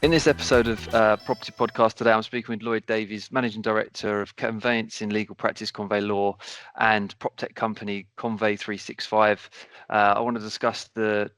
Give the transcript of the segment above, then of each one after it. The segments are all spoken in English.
In this episode of Property Podcast today, I'm speaking with Lloyd Davies, Managing Director of Conveyancing Legal Practice, Convey Law, and PropTech company Convey 365. I want to discuss the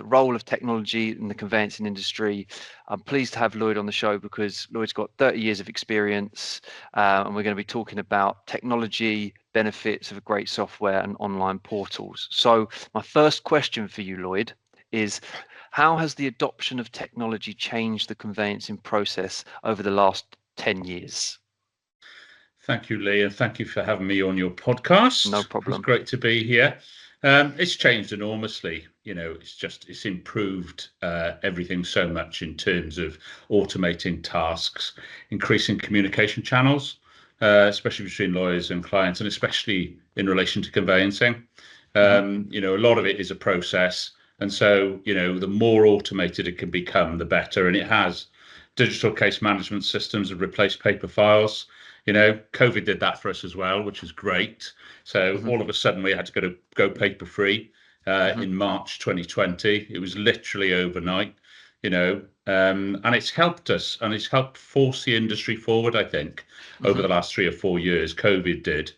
role of technology in the conveyancing industry. I'm pleased to have Lloyd on the show because Lloyd's got 30 years of experience, and we're going to be talking about technology, benefits of great software and online portals. So my first question for you, Lloyd, is how has the adoption of technology changed the conveyancing process over the last 10 years? Thank you, Lee, and thank you for having me on your podcast. No problem. It's great to be here. It's changed enormously. It's improved everything so much in terms of automating tasks, increasing communication channels, especially between lawyers and clients, and especially in relation to conveyancing. A lot of it is a process. And so, the more automated it can become, the better. And it has. Digital case management systems have replaced paper files. COVID did that for us as well, which is great. So all of a sudden we had to go paper free in March 2020. It was literally overnight, and it's helped us, and it's helped force the industry forward, I think, over the last 3 or 4 years. COVID did.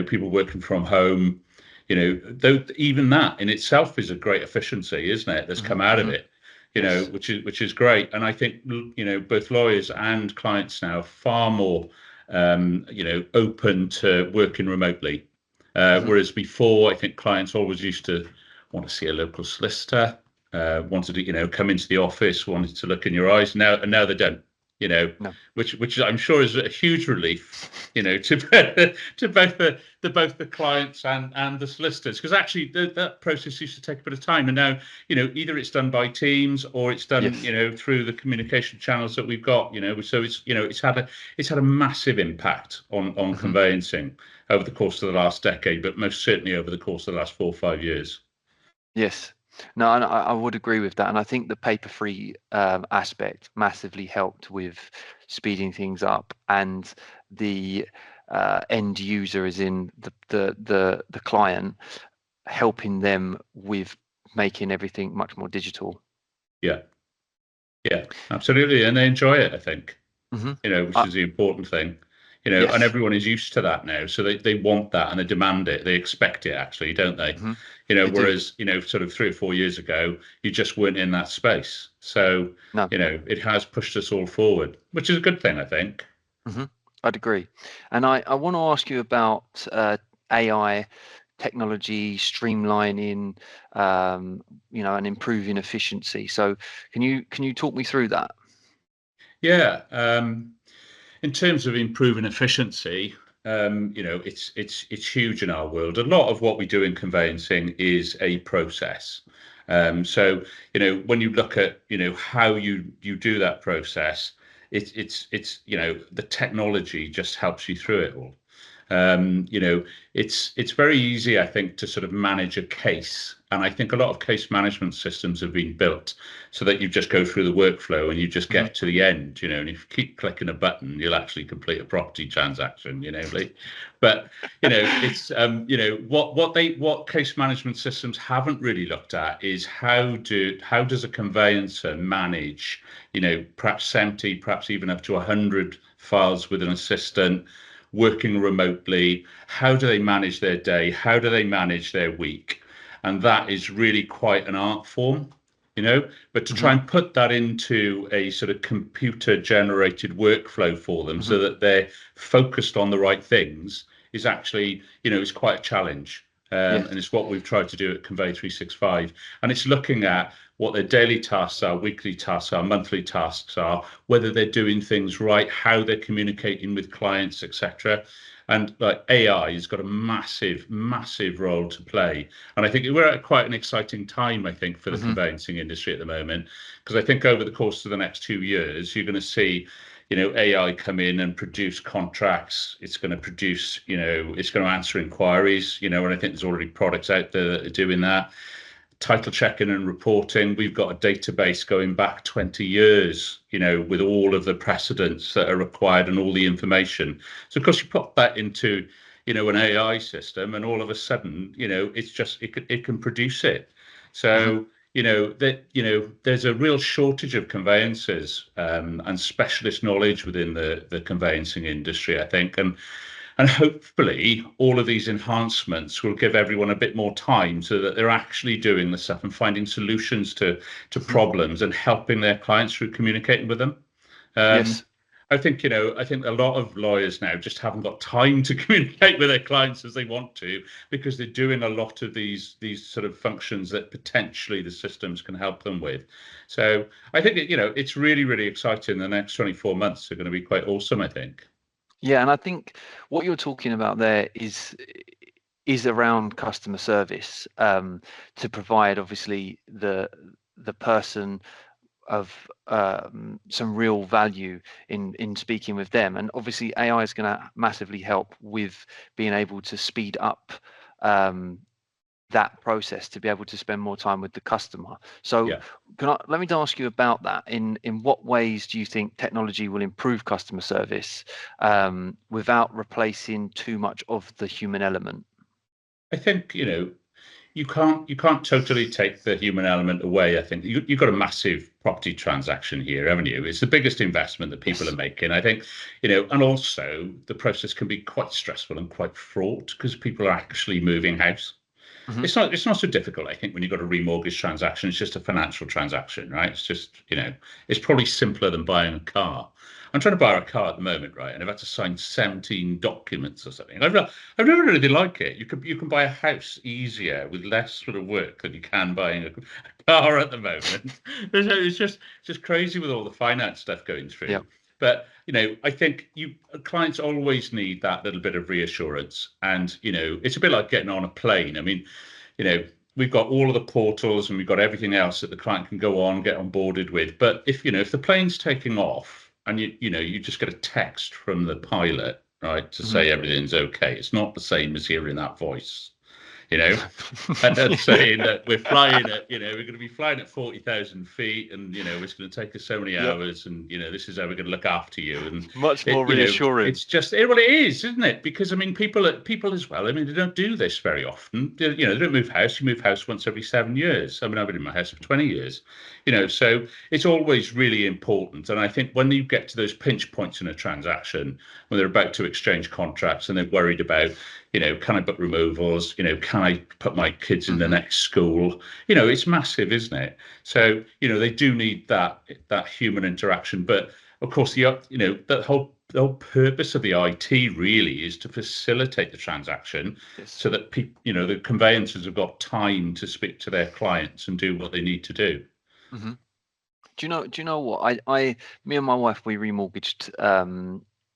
People working from home. Though even that in itself is a great efficiency, isn't it? That's come out of it, which is great. And I think, both lawyers and clients now are far more, open to working remotely. Whereas before, I think clients always used to want to see a local solicitor, wanted to, come into the office, wanted to look in your eyes. Now they don't. No. which I'm sure is a huge relief, to both the clients and the solicitors, because actually that process used to take a bit of time, and now either it's done by Teams or it's done through the communication channels that we've got, so it's had a massive impact on conveyancing over the course of the last decade, but most certainly over the course of the last 4 or 5 years. Yes. No, and I would agree with that. And I think the paper-free aspect massively helped with speeding things up, and the end user, as in the client, helping them with making everything much more digital. Yeah, absolutely. And they enjoy it, I think, which is the important thing. And everyone is used to that now, so they want that and they demand it. They expect it, actually, don't they? Whereas sort of 3 or 4 years ago, you just weren't in that space. So it has pushed us all forward, which is a good thing, I think. I'd agree. And I want to ask you about AI technology streamlining, and improving efficiency. So can you talk me through that? Yeah. In terms of improving efficiency, it's huge in our world. A lot of what we do in conveyancing is a process. So when you look at how you do that process, it's the technology just helps you through it all. It's very easy, I think, to sort of manage a case. And I think a lot of case management systems have been built so that you just go through the workflow and you just get to the end, and if you keep clicking a button, you'll actually complete a property transaction, Lee. But, it's, what case management systems haven't really looked at is how does a conveyancer manage, perhaps 70, perhaps even up to 100 files with an assistant, working remotely. How do they manage their day? How do they manage their week? And that is really quite an art form, but to try and put that into a sort of computer generated workflow for them so that they're focused on the right things is actually, is quite a challenge. And it's what we've tried to do at Convey 365. And it's looking at what their daily tasks are, weekly tasks are, monthly tasks are, whether they're doing things right, how they're communicating with clients, etc. And like AI has got a massive, massive role to play. And I think we're at quite an exciting time, I think, for the conveyancing industry at the moment, because I think over the course of the next 2 years, you're going to see AI come in and produce contracts. It's going to produce, it's going to answer inquiries, and I think there's already products out there that are doing that. Title checking and reporting. We've got a database going back 20 years, with all of the precedents that are required and all the information. So, of course, you put that into, an AI system, and all of a sudden, it's just it can produce it. So, there's a real shortage of conveyancers and specialist knowledge within the conveyancing industry, I think, and hopefully all of these enhancements will give everyone a bit more time so that they're actually doing the stuff and finding solutions to Mhm. problems and helping their clients through communicating with them. Um, Yes. I think a lot of lawyers now just haven't got time to communicate with their clients as they want to because they're doing a lot of these sort of functions that potentially the systems can help them with. So I think it's really, really exciting. The next 24 months are going to be quite awesome, I think. Yeah, and I think what you're talking about there is around customer service, to provide obviously the person of some real value in speaking with them. And obviously AI is going to massively help with being able to speed up um, that process to be able to spend more time with the customer. So Yeah. let me ask you about that. In what ways do you think technology will improve customer service without replacing too much of the human element? I think, you can't totally take the human element away. I think you've got a massive property transaction here, haven't you? It's the biggest investment that people are Yes. making. I think, and also the process can be quite stressful and quite fraught because people are actually moving house. Hmm. It's not so difficult, I think, when you've got a remortgage transaction. It's just a financial transaction, right? It's just, it's probably simpler than buying a car. I'm trying to buy a car at the moment, right? And I've had to sign 17 documents or something. I've never really liked it. You can buy a house easier with less sort of work than you can buying a car at the moment. It's just crazy with all the finance stuff going Yeah. through. But I think clients always need that little bit of reassurance, and it's a bit like getting on a plane. I mean, you know, we've got all of the portals and we've got everything else that the client can go on, get onboarded with. But if the plane's taking off and you just get a text from the pilot, right, to Hmm. say everything's okay, it's not the same as hearing that voice, you know and then saying that we're going to be flying at 40,000 feet, and it's going to take us so many Yeah. hours, and this is how we're going to look after you, and Much more reassuring. it's just well, it is, isn't it? Because I mean, people as well. I mean, they don't do this very often. They don't move house. You move house once every 7 years. I mean, I've been in my house for 20 years. So it's always really important. And I think when you get to those pinch points in a transaction, when they're about to exchange contracts and they're worried about, can I book removals? Can I put my kids in the Hmm. next school? It's massive, isn't it? So, they do need that human interaction. But of course, the whole purpose of the IT really is to facilitate the transaction Yes. so that people, the conveyancers have got time to speak to their clients and do what they need to do. Hmm. Do you know what? Me and my wife, we remortgaged,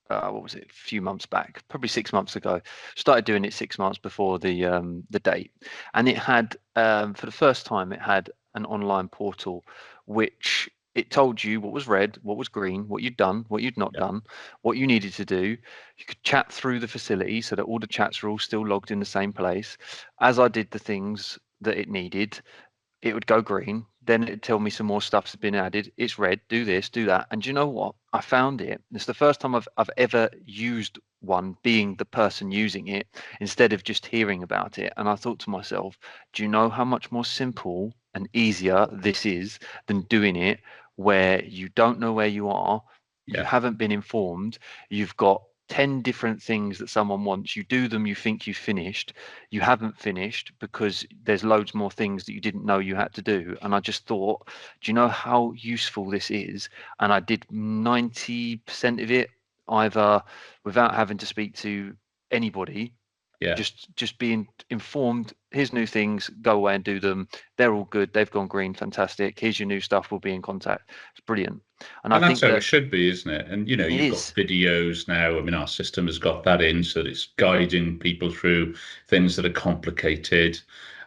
what was it, a few months back, probably 6 months ago. Started doing it 6 months before the date, and it had, for the first time, it had an online portal, which it told you what was red, what was green, what you'd done, what you'd not Yeah, done, what you needed to do. You could chat through the facility so that all the chats were all still logged in the same place. As I did the things that it needed, it would go green. Then it'd tell me some more stuff's been added. It's red. Do this, do that. And do you know what? I found it. It's the first time I've ever used one, being the person using it instead of just hearing about it. And I thought to myself, do you know how much more simple and easier this is than doing it where you don't know where you are, you yeah, haven't been informed, you've got 10 different things that someone wants, you do them, you think you've finished, you haven't finished because there's loads more things that you didn't know you had to do. And I just thought, do you know how useful this is? And I did 90% of it either without having to speak to anybody, yeah. just being informed. Here's new things, go away and do them. They're all good, they've gone green, fantastic. Here's your new stuff, we'll be in contact. It's brilliant. And I And that's think how it that should be, isn't it? And it you've got is. videos now. I mean, our system has got that in so that it's guiding people through things that are complicated,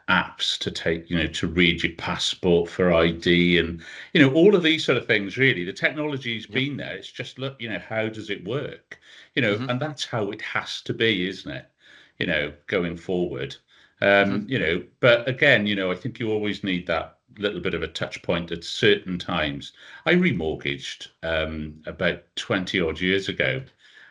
apps to take, to read your passport for ID, and all of these sort of things. Really, the technology's Yep. been there. It's just look, how does it work? Hmm. And that's how it has to be, isn't it? Going forward. Hmm. But again, I think you always need that little bit of a touch point at certain times. I remortgaged about 20 odd years ago,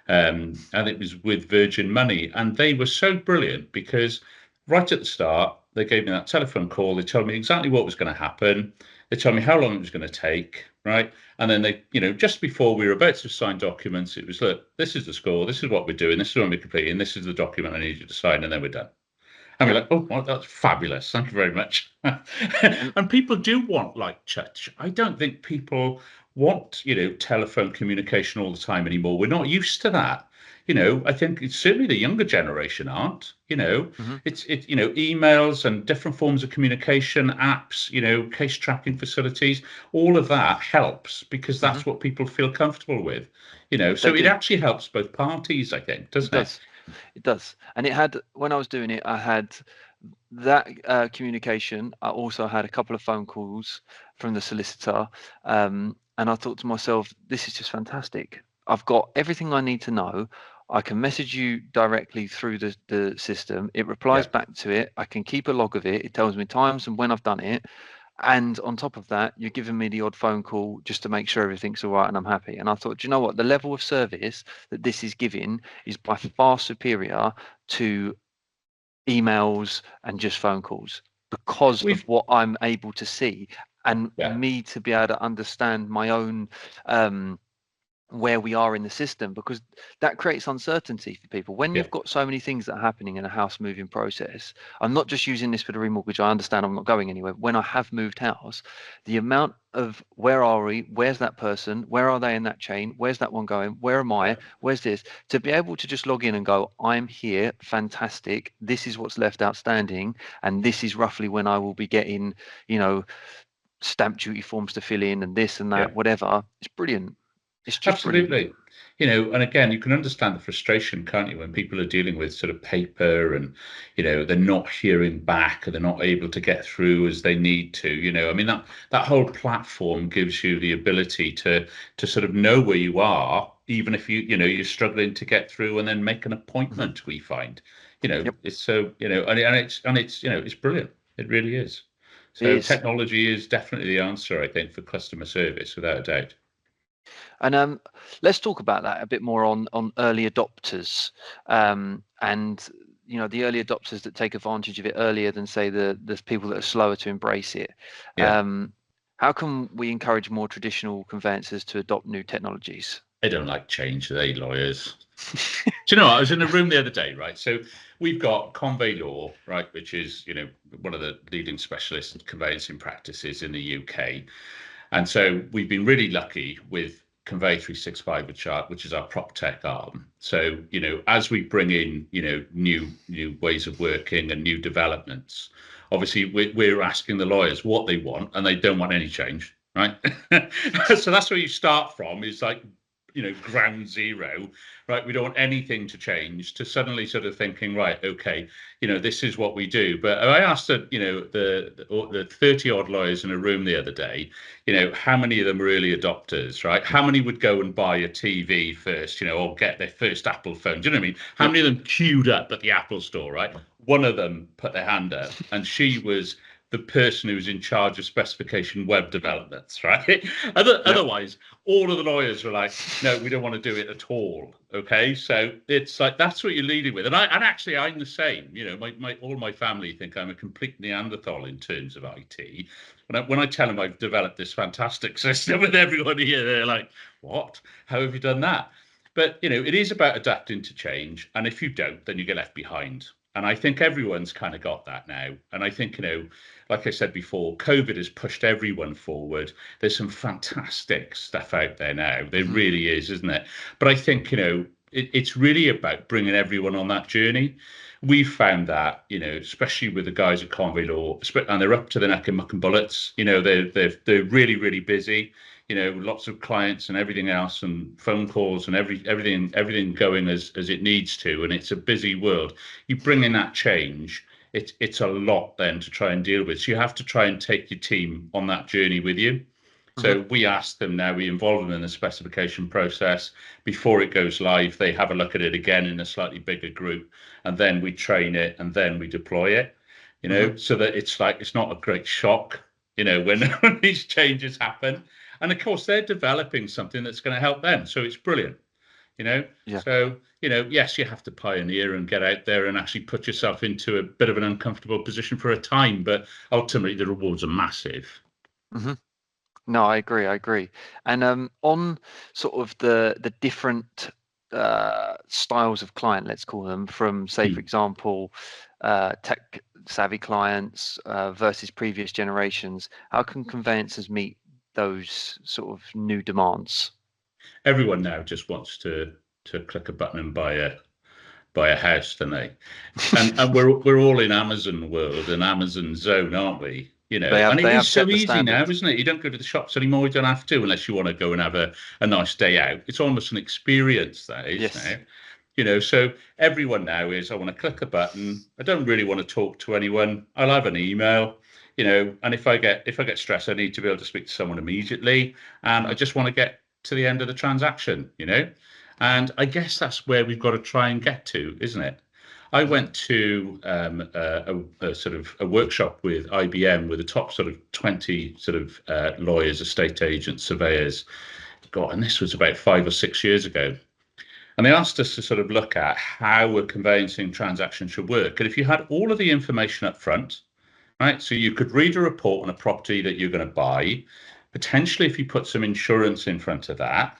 and it was with Virgin Money, and they were so brilliant because right at the start, They gave me that telephone call. They told me exactly what was going to happen. They told me how long it was going to take, right? And then they, just before we were about to sign documents, it was, look, this is the score. This is what we're doing. This is when we're completing. This is the document I need you to sign, and then we're done. And we're like, oh, well, that's fabulous. Thank you very much. And And people do want light touch. I don't think people want, telephone communication all the time anymore. We're not used to that. I think it's certainly the younger generation aren't. mhm, It's emails and different forms of communication, apps, case tracking facilities, all of that helps because mhm. that's what people feel comfortable with. They So it do. actually helps both parties, I think, It doesn't it? does. It does. And it had, when I was doing it, I had that communication. I also had a couple of phone calls from the solicitor. And I thought to myself, this is just fantastic. I've got everything I need to know. I can message you directly through the system. It replies Yeah, back to it. I can keep a log of it. It tells me times and when I've done it. And on top of that, you're giving me the odd phone call just to make sure everything's all right and I'm happy. And I thought, do you know what? The level of service that this is giving is by far superior to emails and just phone calls because of we've what I'm able to see and yeah. me to be able to understand my own where we are in the system, because that creates uncertainty for people when Yeah. you've got so many things that are happening in a house moving process. I'm not just using this for the remortgage. I understand I'm not going anywhere. When I have moved house, the amount of where are we, where's that person, where are they in that chain, where's that one going, where am I, Yeah. where's this, to be able to just log in and go, I'm here, fantastic, this is what's left outstanding, and this is roughly when I will be getting, you know stamp duty forms to fill in and this and Yeah. that, whatever. It's brilliant. It's just brilliant. Absolutely. And again, you can understand the frustration, can't you, when people are dealing with sort of paper and, they're not hearing back and they're not able to get through as they need to. I mean, that whole platform gives you the ability to sort of know where you are, even if you're struggling to get through and then make an Mhm. appointment, we find. Yep, It's so, and it's it's brilliant. It really is. it So is. technology is definitely the answer, I think, for customer service, without a doubt. And let's talk about that a bit more on early adopters, and the early adopters that take advantage of it earlier than say the people that are slower to embrace it. Yeah. How can we encourage more traditional conveyancers to adopt new technologies? They don't like change, they lawyers. Do you know what? I was in a room the other day, right? So we've got Convey Law, right, which is, one of the leading specialist conveyancing practices in the UK. And so we've been really lucky with Convey 365, which is our prop tech arm. So, as we bring in, new ways of working and new developments, obviously we're asking the lawyers what they want, and they don't want any change, right? So that's where you start from, is like, ground zero, right? We don't want anything to change, to suddenly sort of thinking, right, okay, this is what we do. But I asked the 30 odd lawyers in a room the other day, how many of them are early adopters, right? How many would go and buy a TV first, or get their first Apple phone? Do you know what I mean? How Yep. many of them queued up at the Apple store, right? One of them put their hand up, and she was the person who was in charge of specification web developments, right? Yep. Otherwise, all of the lawyers were like, no, we don't want to do it at all. Okay, so it's like that's what you're leading with, and actually I'm the same. My all my family think I'm a complete Neanderthal in terms of IT. When I tell them I've developed this fantastic system with everybody here, they're like, "What? How have you done that?" But it is about adapting to change, and if you don't, then you get left behind. And I think everyone's kind of got that now. And I think like I said before, COVID has pushed everyone forward. There's some fantastic stuff out there now. There Mhm. really is, isn't it? But I think it's really about bringing everyone on that journey. We've found that, especially with the guys at Convey Law, and they're up to the neck in muck and bullets. They're really, really busy. Lots of clients and everything else, and phone calls and everything going as it needs to, and it's a busy world. You bring in that change, it's a lot then to try and deal with. So you have to try and take your team on that journey with you. Mhm. So we ask them now, we involve them in the specification process. Before it goes live, they have a look at it again in a slightly bigger group, and then we train it, and then we deploy it, Mhm. so that it's not a great shock, when, when these changes happen. And of course, they're developing something that's going to help them. So it's brilliant. Yeah. So, yes, you have to pioneer and get out there and actually put yourself into a bit of an uncomfortable position for a time, but ultimately the rewards are massive. Hmm. No, I agree. I agree. And on sort of the different styles of client, let's call them, from say, for example, tech savvy clients versus previous generations, how can conveyancers meet those sort of new demands? Everyone now just wants to click a button and buy a house, don't they? And we're all in Amazon world and Amazon zone, aren't we? And it They is have so set the easy now, standard. isn't it? You don't go to the shops anymore. You don't have to unless you want to go and have a nice day out. It's almost an experience, that is now. Yes. So everyone now is, I want to click a button. I don't really want to talk to anyone. I'll have an email, and if I get stressed, I need to be able to speak to someone immediately. And I Hmm. just want to get to the end of the transaction. Hmm. And I guess that's where we've got to try and get to, isn't it? I Hmm. went to a sort of a workshop with IBM with the top sort of 20 sort of lawyers, estate agents, surveyors. God, and this was about 5 or 6 years ago. And they asked us to sort of look at how a conveyancing transaction should work. And if you had all of the information up front, right, so you could read a report on a property that you're going to buy, potentially if you put some insurance in front of that,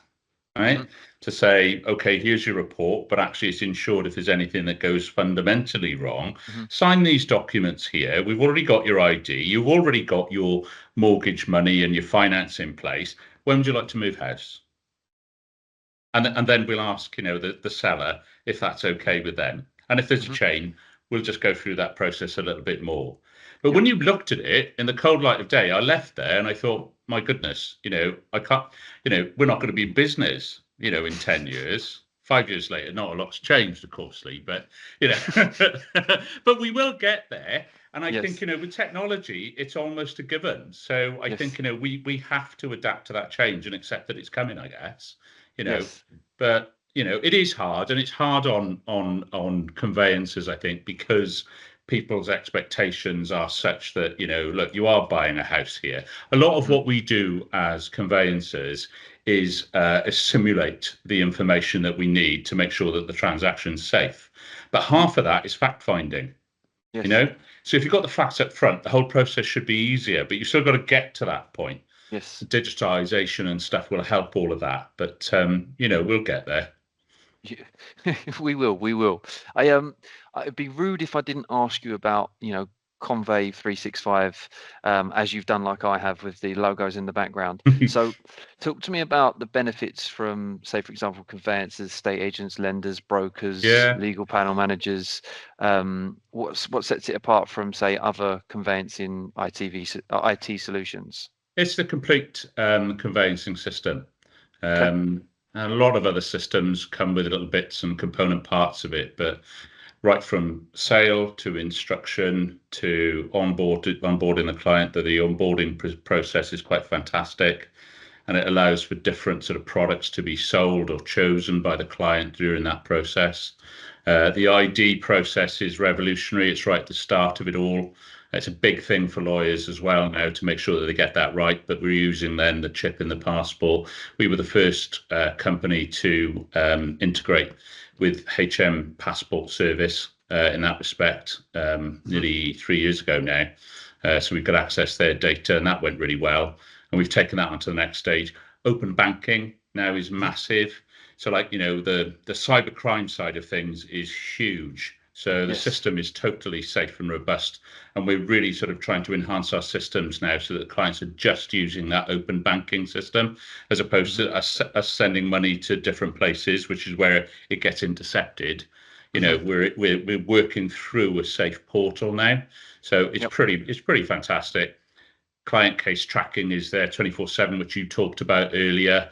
Hmm. right, to say, okay, here's your report, but actually it's insured if there's anything that goes fundamentally wrong. Hmm. Sign these documents here. We've already got your ID. You've already got your mortgage money and your finance in place. When would you like to move house? And then we'll ask, the seller if that's okay with them. And if there's a Hmm. chain, we'll just go through that process a little bit more. But Yeah. when you looked at it in the cold light of day, I left there and I thought, my goodness, I can't, we're not going to be in business, in 10 years. 5 years later, not a lot's changed, of course, Lee, but but we will get there. And I think, Yes. with technology, it's almost a given. So I think, Yes. we have to adapt to that change and accept that it's coming, I guess. You know, Yes. but it is hard, and it's hard on conveyancers, I think, because people's expectations are such that, look, you are buying a house here. A lot of Hmm. what we do as conveyancers is simulate the information that we need to make sure that the transaction's safe. But Hmm. half of that is fact finding. you Yes. know so if you've got the facts up front, the whole process should be easier, but you've still got to get to that point. Yes. Digitalization and stuff will help all of that, but we'll get there. Yeah. We will, we will. It'd be rude if I didn't ask you about, Convey 365, as you've done like I have with the logos in the background. So talk to me about the benefits from, say, for example, conveyancers, estate agents, lenders, brokers, Yeah, legal panel managers. What sets it apart from, say, other conveyancing IT solutions? it's the complete conveyancing system. Okay. And a lot of other systems come with little bits and component parts of it, but right from sale to instruction to onboarding the client, that the onboarding process is quite fantastic, and it allows for different sort of products to be sold or chosen by the client during that process. The ID process is revolutionary. It's right at the start of it all. It's a big thing for lawyers as well now to make sure that they get that right. But we're using then the chip in the passport. We were the first company to integrate with HM Passport Service in that respect, Hmm. nearly 3 years ago now. So we've got access to their data, and that went really well. And we've taken that onto the next stage. Open banking now is Hmm. massive. So, like, the cybercrime side of things is huge. So the Yes. system is totally safe and robust. And we're really sort of trying to enhance our systems now so that clients are just using that open banking system as opposed Hmm. to us sending money to different places, which is where it gets intercepted. Hmm. We're working through a safe portal now. So Yep. it's pretty fantastic. Client case tracking is there 24/7, which you talked about earlier.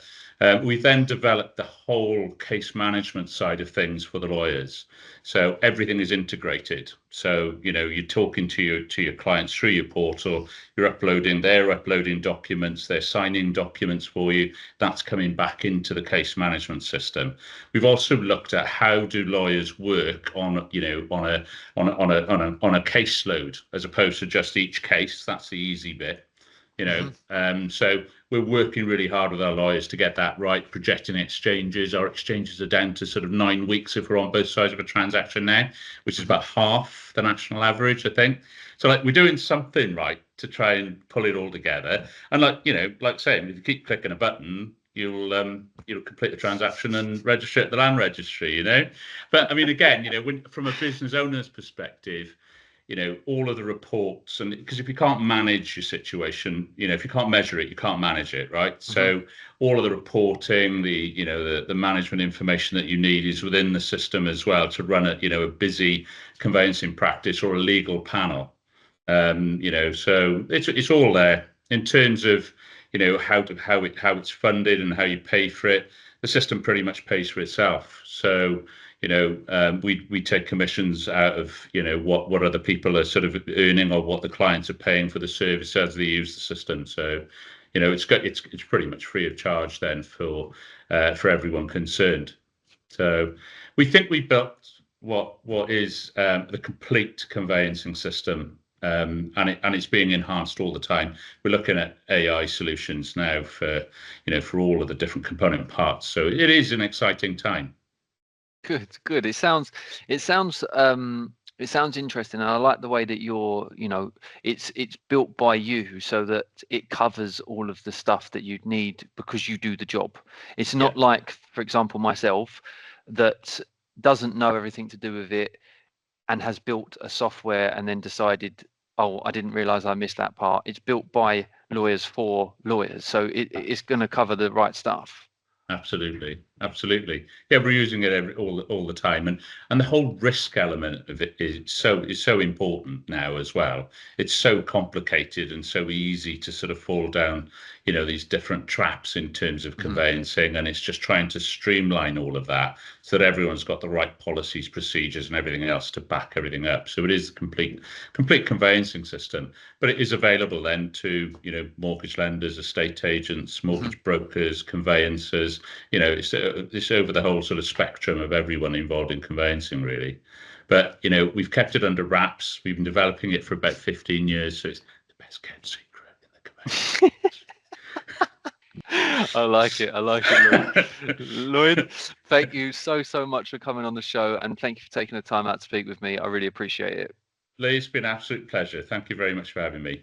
We then developed the whole case management side of things for the lawyers. So everything is integrated. So, you're talking to your clients through your portal, they're uploading documents, they're signing documents for you. That's coming back into the case management system. We've also looked at how do lawyers work on a caseload as opposed to just each case. That's the easy bit. you know. So we're working really hard with our lawyers to get that right, projecting exchanges. Our exchanges are down to sort of 9 weeks if we're on both sides of a transaction now, which is about half the national average, I think. So like we're doing something right to try and pull it all together. And like, you know, like saying, if you keep clicking a button, you'll complete the transaction and register at the land registry, you know. But I mean, again, you know, from a business owner's perspective, you know, all of the reports, and because if you can't manage your situation, you know, if you can't measure it, you can't manage it, right? So all of the reporting, the management information that you need is within the system as well to run a busy conveyancing practice or a legal panel. You know, so it's all there in terms of, you know, how it's funded and how you pay for it. The system pretty much pays for itself. So, you know, we take commissions out of, you know, what other people are sort of earning or what the clients are paying for the service as they use the system. So, you know, it's pretty much free of charge then for everyone concerned. So we think we built what is the complete conveyancing system, and it's being enhanced all the time. We're looking at AI solutions now for all of the different component parts. So it is an exciting time. Good. It sounds interesting, and I like the way that it's built by you so that it covers all of the stuff that you'd need because you do the job. It's not like, for example, myself that doesn't know everything to do with it and has built a software and then decided, oh, I didn't realize I missed that part. It's built by lawyers for lawyers, so it's going to cover the right stuff. Absolutely. Yeah, we're using it all the time, and the whole risk element of it is so important now as well. It's so complicated and so easy to sort of fall down, you know, these different traps in terms of conveyancing, and it's just trying to streamline all of that so that everyone's got the right policies, procedures, and everything else to back everything up. So it is a complete conveyancing system, but it is available then to, you know, mortgage lenders, estate agents, mortgage brokers, conveyancers. You know, it's over the whole sort of spectrum of everyone involved in conveyancing, really. But, you know, we've kept it under wraps. We've been developing it for about 15 years, so it's the best kept secret in the conveyancing. I like it, Lloyd. Lloyd, thank you so much for coming on the show, and thank you for taking the time out to speak with me. I really appreciate it. Lee, it's been an absolute pleasure. Thank you very much for having me.